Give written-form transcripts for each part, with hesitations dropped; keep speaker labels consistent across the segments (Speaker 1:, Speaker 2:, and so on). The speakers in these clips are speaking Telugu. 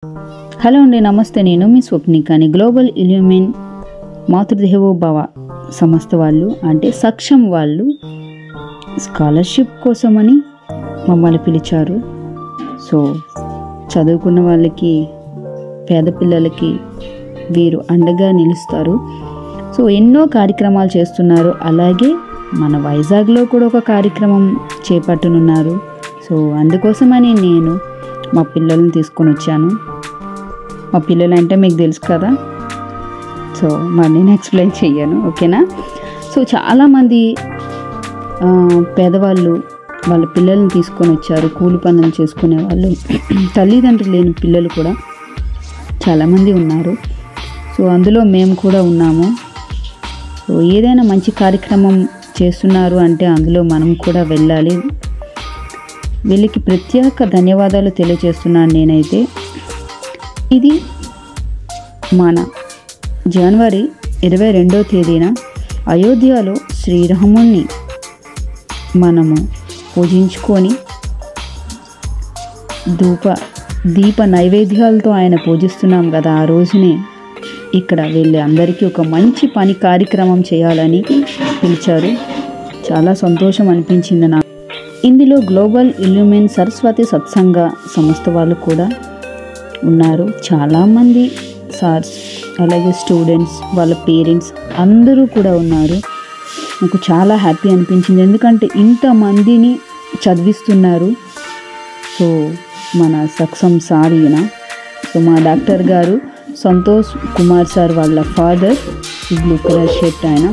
Speaker 1: హలో అండి, నమస్తే. నేను మీ స్వప్నికాని. గ్లోబల్ ఇల్యూమిన్ మాతృదేవోభవ సంస్థ వాళ్ళు అంటే సక్షం వాళ్ళు స్కాలర్షిప్ కోసమని మమ్మల్ని పిలిచారు. సో చదువుకున్న వాళ్ళకి, పేద పిల్లలకి వీరు అండగా నిలుస్తారు. సో ఎన్నో కార్యక్రమాలు చేస్తున్నారు. అలాగే మన వైజాగ్లో కూడా ఒక కార్యక్రమం చేపట్టనున్నారు. సో అందుకోసమని నేను మా పిల్లల్ని తీసుకొని వచ్చాను. మా పిల్లలు అంటే మీకు తెలుసు కదా, సో మరి నేను ఎక్స్ప్లెయిన్ చెయ్యను, ఓకేనా? సో చాలామంది పేదవాళ్ళు వాళ్ళ పిల్లల్ని తీసుకొని వచ్చారు. కూలి పనులు చేసుకునే వాళ్ళు, తల్లిదండ్రులు లేని పిల్లలు కూడా చాలామంది ఉన్నారు. సో అందులో మేము కూడా ఉన్నాము. సో ఏదైనా మంచి కార్యక్రమం చేస్తున్నారు అంటే అందులో మనం కూడా వెళ్ళాలి. వీళ్ళకి ప్రత్యేక ధన్యవాదాలు తెలియజేస్తున్నాను నేనైతే. ఇది మన జనవరి 22వ తేదీన అయోధ్యలో శ్రీరాముణ్ణి మనము పూజించుకొని దీప నైవేద్యాలతో ఆయన పూజిస్తున్నాం కదా. ఆ రోజునే ఇక్కడ వెళ్ళి అందరికీ ఒక మంచి పని కార్యక్రమం చేయాలని పిలిచారు. చాలా సంతోషం అనిపించింది నాకు. ఇందులో గ్లోబల్ ఇల్యూమిన్ సరస్వతి సత్సంగ సంస్థ వాళ్ళు కూడా ఉన్నారు. చాలామంది సార్స్, అలాగే స్టూడెంట్స్, వాళ్ళ పేరెంట్స్ అందరూ కూడా ఉన్నారు. నాకు చాలా హ్యాపీ అనిపించింది, ఎందుకంటే ఇంతమందిని చదివిస్తున్నారు. సో మన సక్షం సార్ ఈయన. సో మా డాక్టర్ గారు సంతోష్ కుమార్ సార్ వాళ్ళ ఫాదర్, బ్లూ కలర్ షర్ట్ ఆయన.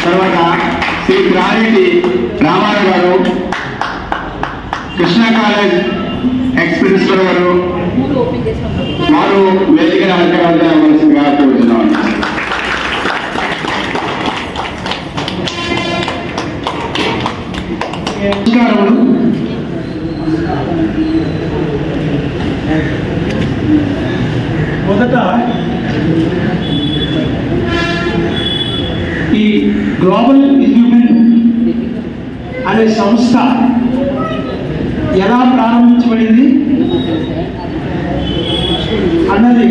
Speaker 2: తర్వాత శ్రీ రామారావు గారు కృష్ణా కాలేజ్ ఎక్స్ ప్రిన్సిపల్ గారు వారు వేదికను అలంకరించవలసిందిగా కోరుతున్నాం.
Speaker 3: మొదట ఈ గ్లోబల్ హ్యూమన్ అనే సంస్థ ఎలా ప్రారంభించబడింది అన్నది,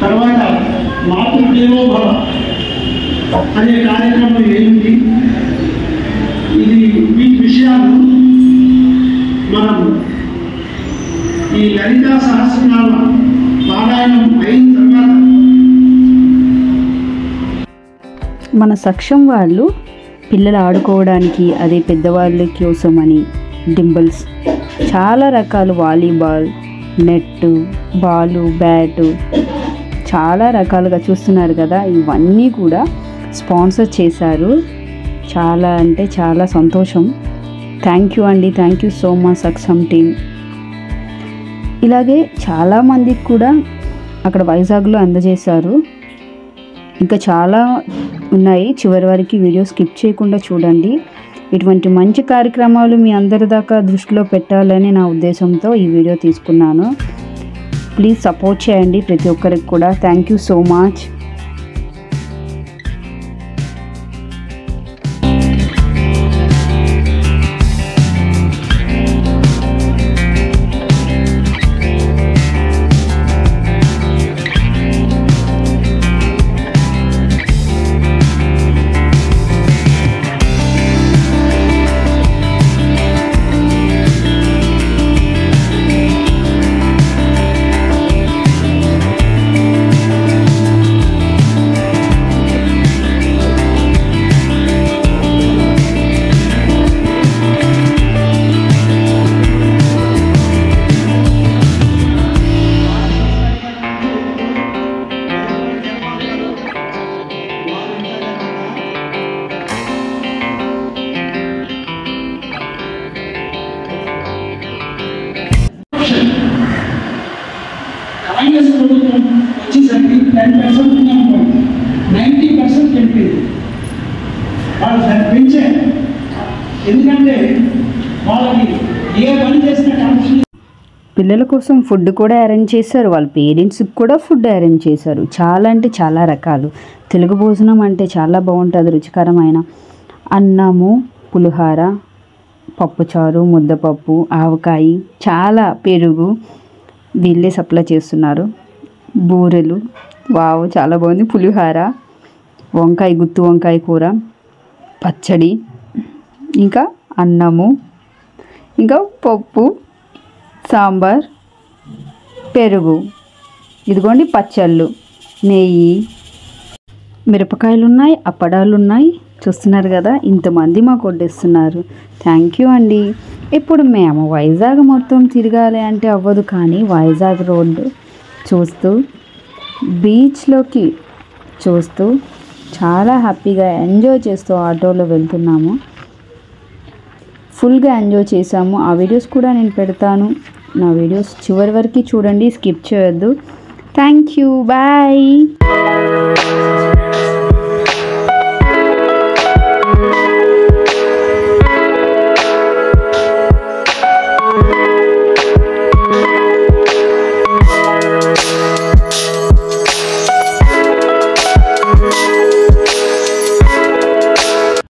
Speaker 3: తర్వాత మాతృదేవోభవ అనే కార్యక్రమం ఏంటి, ఇది వీటి విషయాలు మనం ఈ లలితా సహస్రనామ పారాయణం అయిన తర్వాత
Speaker 1: మన సక్షం వాళ్ళు పిల్లలు ఆడుకోవడానికి, అదే పెద్దవాళ్ళ కోసమని డింబల్స్, చాలా రకాలు, వాలీబాల్, నెట్టు, బాలు, బ్యాటు, చాలా రకాలుగా చూస్తున్నారు కదా, ఇవన్నీ కూడా స్పాన్సర్ చేశారు. చాలా అంటే చాలా సంతోషం. థ్యాంక్ యూ అండి, thank you so much Saksham team. ఇలాగే చాలామందికి కూడా అక్కడ వైజాగ్లో అందజేశారు. ఇంకా చాలా ఉన్నాయి, చివరి వరకు వీడియో స్కిప్ చేయకుండా చూడండి. ఇటువంటి మంచి కార్యక్రమాలు మీ అందరి దాకా దృష్టిలో పెట్టాలని నా ఉద్దేశంతో ఈ వీడియో తీసుకున్నాను. ప్లీజ్ సపోర్ట్ చేయండి ప్రతి ఒక్కరికి కూడా. Thank you so much.
Speaker 3: Congress ప్రభుత్వం వచ్చేసరికి 10% ఉన్నాము, 90% వెళ్ళిపోయింది. వాళ్ళు దాన్ని పెంచారు. ఎందుకంటే వాళ్ళకి ఏ పని చేసిన కమిషన్.
Speaker 1: పిల్లల కోసం ఫుడ్ కూడా అరేంజ్ చేశారు, వాళ్ళ పేరెంట్స్కి కూడా ఫుడ్ అరేంజ్ చేశారు. చాలా అంటే చాలా రకాలు. తెలుగు భోజనం అంటే చాలా బాగుంటుంది, రుచికరమైన అన్నము, పులిహోర, పప్పుచారు, ముద్దపప్పు, ఆవకాయ, చాలా పెరుగు వీళ్ళే సప్లై చేస్తున్నారు. బూరెలు, వావ్ చాలా బాగుంది. పులిహోర, వంకాయ, గుత్తి వంకాయ కూర, పచ్చడి, ఇంకా అన్నము, ఇంకా పప్పు, సాంబార్, పెరుగు, ఇదిగోండి పచ్చళ్ళు, నెయ్యి, మిరపకాయలు ఉన్నాయి, అప్పడాలు ఉన్నాయి. చూస్తున్నారు కదా, ఇంతమంది మాకు వడ్డిస్తున్నారు. థ్యాంక్ యూ అండి. ఇప్పుడు మేము వైజాగ్ మొత్తం తిరగాలి అంటే అవ్వదు, కానీ వైజాగ్ రోడ్డు చూస్తూ, బీచ్లోకి చూస్తూ, చాలా హ్యాపీగా ఎంజాయ్ చేస్తూ ఆటోలో వెళ్తున్నాము. ఫుల్గా ఎంజాయ్ చేసాము. ఆ వీడియోస్ కూడా నేను పెడతాను. నా వీడియోస్ చివరి వరకు చూడండి, స్కిప్ చేయొద్దు. Thank you, bye.